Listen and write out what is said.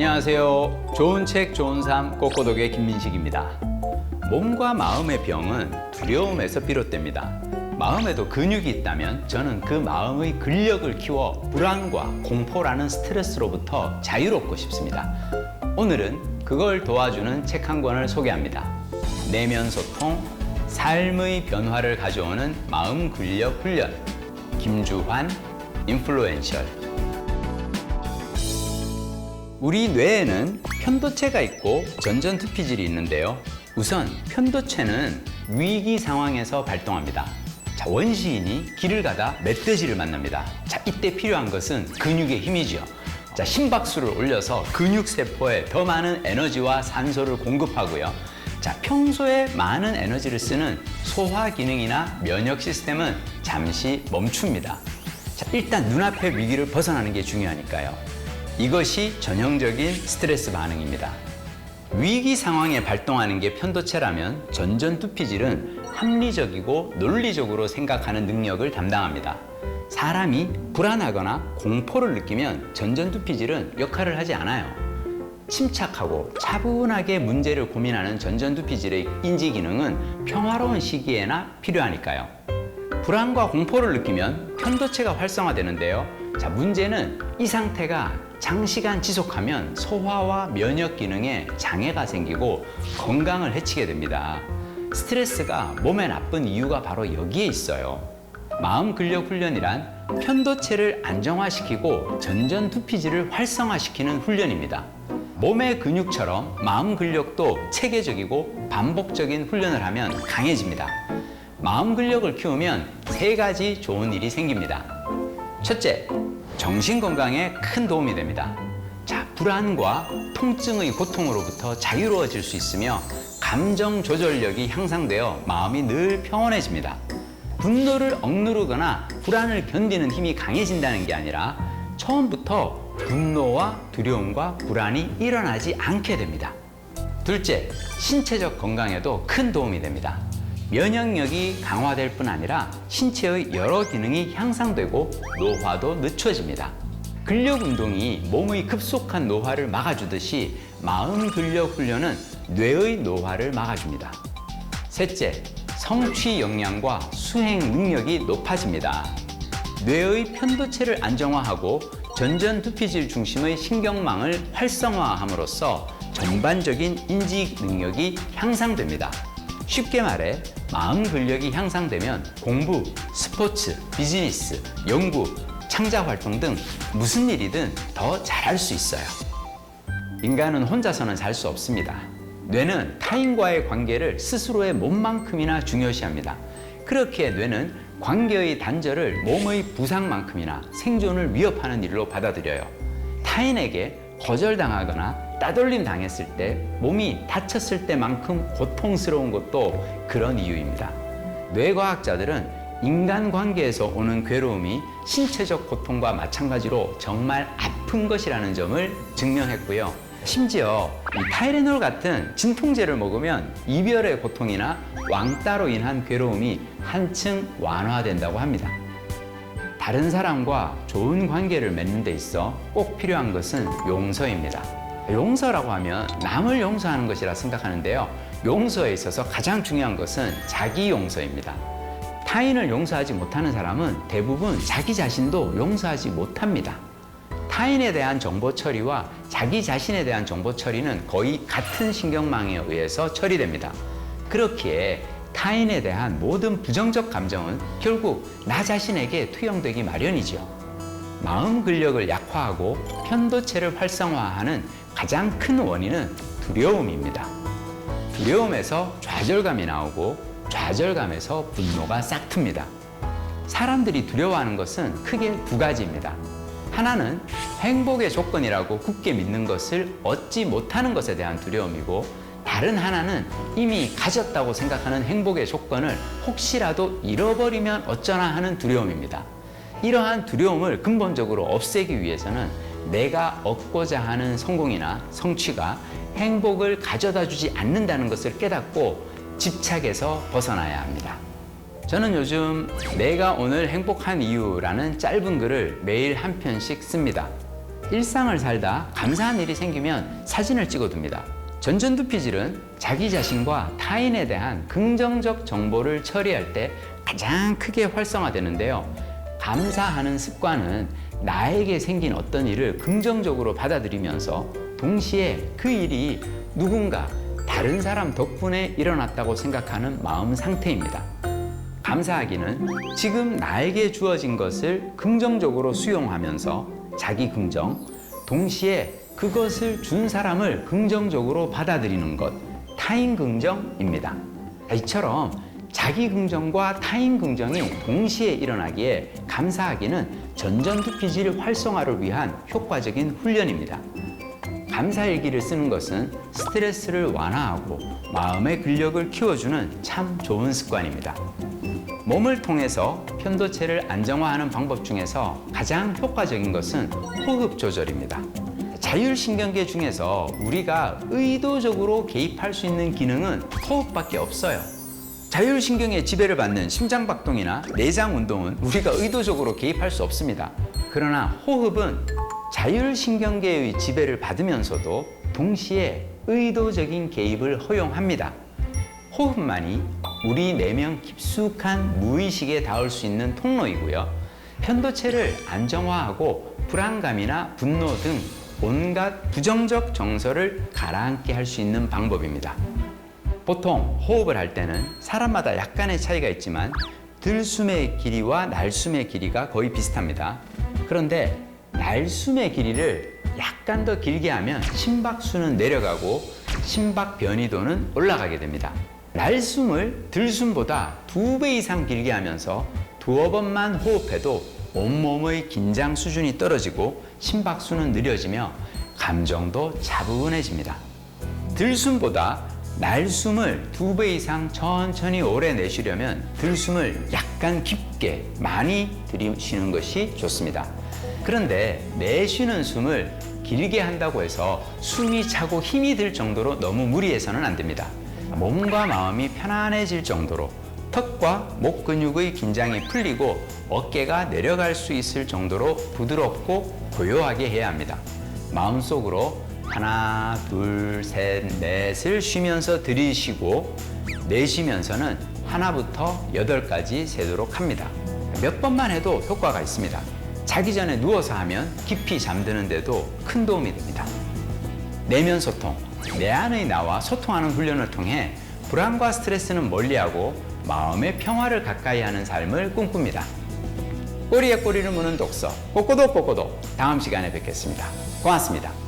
안녕하세요. 좋은 책, 좋은 삶, 꼬꼬독의 김민식입니다. 몸과 마음의 병은 두려움에서 비롯됩니다. 마음에도 근육이 있다면 저는 그 마음의 근력을 키워 불안과 공포라는 스트레스로부터 자유롭고 싶습니다. 오늘은 그걸 도와주는 책 한 권을 소개합니다. 내면 소통, 삶의 변화를 가져오는 마음 근력 훈련, 김주환, 인플루엔셜. 우리 뇌에는 편도체가 있고 전전투피질이 있는데요. 우선 편도체는 위기 상황에서 발동합니다. 자, 원시인이 길을 가다 멧돼지를 만납니다. 자, 이때 필요한 것은 근육의 힘이죠. 자, 심박수를 올려서 근육세포에 더 많은 에너지와 산소를 공급하고요. 자, 평소에 많은 에너지를 쓰는 소화 기능이나 면역 시스템은 잠시 멈춥니다. 자, 일단 눈앞의 위기를 벗어나는 게 중요하니까요. 이것이 전형적인 스트레스 반응입니다. 위기 상황에 발동하는 게 편도체라면 전전투피질은 합리적이고 논리적으로 생각하는 능력을 담당합니다. 사람이 불안하거나 공포를 느끼면 전전투피질은 역할을 하지 않아요. 침착하고 차분하게 문제를 고민하는 전전투피질의 인지 기능은 평화로운 시기에나 필요하니까요. 불안과 공포를 느끼면 편도체가 활성화되는데요. 자, 문제는 이 상태가 장시간 지속하면 소화와 면역 기능에 장애가 생기고 건강을 해치게 됩니다. 스트레스가 몸에 나쁜 이유가 바로 여기에 있어요. 마음 근력 훈련이란 편도체를 안정화시키고 전전투피질을 활성화시키는 훈련입니다. 몸의 근육처럼 마음 근력도 체계적이고 반복적인 훈련을 하면 강해집니다. 마음 근력을 키우면 세 가지 좋은 일이 생깁니다. 첫째, 정신 건강에 큰 도움이 됩니다. 자, 불안과 통증의 고통으로부터 자유로워질 수 있으며 감정 조절력이 향상되어 마음이 늘 평온해집니다. 분노를 억누르거나 불안을 견디는 힘이 강해진다는 게 아니라 처음부터 분노와 두려움과 불안이 일어나지 않게 됩니다. 둘째, 신체적 건강에도 큰 도움이 됩니다. 면역력이 강화될 뿐 아니라 신체의 여러 기능이 향상되고 노화도 늦춰집니다. 근력 운동이 몸의 급속한 노화를 막아주듯이 마음 근력 훈련은 뇌의 노화를 막아줍니다. 셋째, 성취 역량과 수행 능력이 높아집니다. 뇌의 편도체를 안정화하고 전전투피질 중심의 신경망을 활성화함으로써 전반적인 인지 능력이 향상됩니다. 쉽게 말해 마음 근력이 향상되면 공부, 스포츠, 비즈니스, 연구, 창작 활동 등 무슨 일이든 더 잘할 수 있어요. 인간은 혼자서는 살 수 없습니다. 뇌는 타인과의 관계를 스스로의 몸만큼이나 중요시합니다. 그렇기에 뇌는 관계의 단절을 몸의 부상만큼이나 생존을 위협하는 일로 받아들여요. 타인에게 거절당하거나 따돌림 당했을 때, 몸이 다쳤을 때만큼 고통스러운 것도 그런 이유입니다. 뇌과학자들은 인간관계에서 오는 괴로움이 신체적 고통과 마찬가지로 정말 아픈 것이라는 점을 증명했고요. 심지어 이 타이레놀 같은 진통제를 먹으면 이별의 고통이나 왕따로 인한 괴로움이 한층 완화된다고 합니다. 다른 사람과 좋은 관계를 맺는 데 있어 꼭 필요한 것은 용서입니다. 용서라고 하면 남을 용서하는 것이라 생각하는데요. 용서에 있어서 가장 중요한 것은 자기 용서입니다. 타인을 용서하지 못하는 사람은 대부분 자기 자신도 용서하지 못합니다. 타인에 대한 정보 처리와 자기 자신에 대한 정보 처리는 거의 같은 신경망에 의해서 처리됩니다. 그렇기에 타인에 대한 모든 부정적 감정은 결국 나 자신에게 투영되기 마련이죠. 마음 근력을 약화하고 편도체를 활성화하는 가장 큰 원인은 두려움입니다. 두려움에서 좌절감이 나오고 좌절감에서 분노가 싹틉니다. 사람들이 두려워하는 것은 크게 두 가지입니다. 하나는 행복의 조건이라고 굳게 믿는 것을 얻지 못하는 것에 대한 두려움이고, 다른 하나는 이미 가졌다고 생각하는 행복의 조건을 혹시라도 잃어버리면 어쩌나 하는 두려움입니다. 이러한 두려움을 근본적으로 없애기 위해서는 내가 얻고자 하는 성공이나 성취가 행복을 가져다 주지 않는다는 것을 깨닫고 집착에서 벗어나야 합니다. 저는 요즘 내가 오늘 행복한 이유라는 짧은 글을 매일 한 편씩 씁니다. 일상을 살다 감사한 일이 생기면 사진을 찍어둡니다. 전전두피질은 자기 자신과 타인에 대한 긍정적 정보를 처리할 때 가장 크게 활성화되는데요. 감사하는 습관은 나에게 생긴 어떤 일을 긍정적으로 받아들이면서 동시에 그 일이 누군가 다른 사람 덕분에 일어났다고 생각하는 마음 상태입니다. 감사하기는 지금 나에게 주어진 것을 긍정적으로 수용하면서 자기 긍정, 동시에 그것을 준 사람을 긍정적으로 받아들이는 것, 타인 긍정입니다. 이처럼 자기 긍정과 타인 긍정이 동시에 일어나기에 감사하기는 전전두피질 활성화를 위한 효과적인 훈련입니다. 감사일기를 쓰는 것은 스트레스를 완화하고 마음의 근력을 키워주는 참 좋은 습관입니다. 몸을 통해서 편도체를 안정화하는 방법 중에서 가장 효과적인 것은 호흡 조절입니다. 자율신경계 중에서 우리가 의도적으로 개입할 수 있는 기능은 호흡밖에 없어요. 자율신경에 지배를 받는 심장박동이나 내장 운동은 우리가 의도적으로 개입할 수 없습니다. 그러나 호흡은 자율신경계의 지배를 받으면서도 동시에 의도적인 개입을 허용합니다. 호흡만이 우리 내면 깊숙한 무의식에 닿을 수 있는 통로이고요. 편도체를 안정화하고 불안감이나 분노 등 온갖 부정적 정서를 가라앉게 할 수 있는 방법입니다. 보통 호흡을 할 때는 사람마다 약간의 차이가 있지만 들숨의 길이와 날숨의 길이가 거의 비슷합니다. 그런데 날숨의 길이를 약간 더 길게 하면 심박수는 내려가고 심박 변이도는 올라가게 됩니다. 날숨을 들숨보다 2배 이상 길게 하면서 두어 번만 호흡해도 온몸의 긴장 수준이 떨어지고 심박수는 느려지며 감정도 차분해집니다. 들숨보다 날숨을 2배 이상 천천히 오래 내쉬려면 들숨을 약간 깊게 많이 들이쉬는 것이 좋습니다. 그런데 내쉬는 숨을 길게 한다고 해서 숨이 차고 힘이 들 정도로 너무 무리해서는 안 됩니다. 몸과 마음이 편안해질 정도로 턱과 목 근육의 긴장이 풀리고 어깨가 내려갈 수 있을 정도로 부드럽고 고요하게 해야 합니다. 마음속으로 하나, 둘, 셋, 넷을 쉬면서 들이쉬고 내쉬면서는 하나부터 8까지 세도록 합니다. 몇 번만 해도 효과가 있습니다. 자기 전에 누워서 하면 깊이 잠드는데도 큰 도움이 됩니다. 내면 소통, 내 안의 나와 소통하는 훈련을 통해 불안과 스트레스는 멀리하고 마음의 평화를 가까이 하는 삶을 꿈꿉니다. 꼬리에 꼬리를 무는 독서, 꼬꼬독 꼬꼬독. 다음 시간에 뵙겠습니다. 고맙습니다.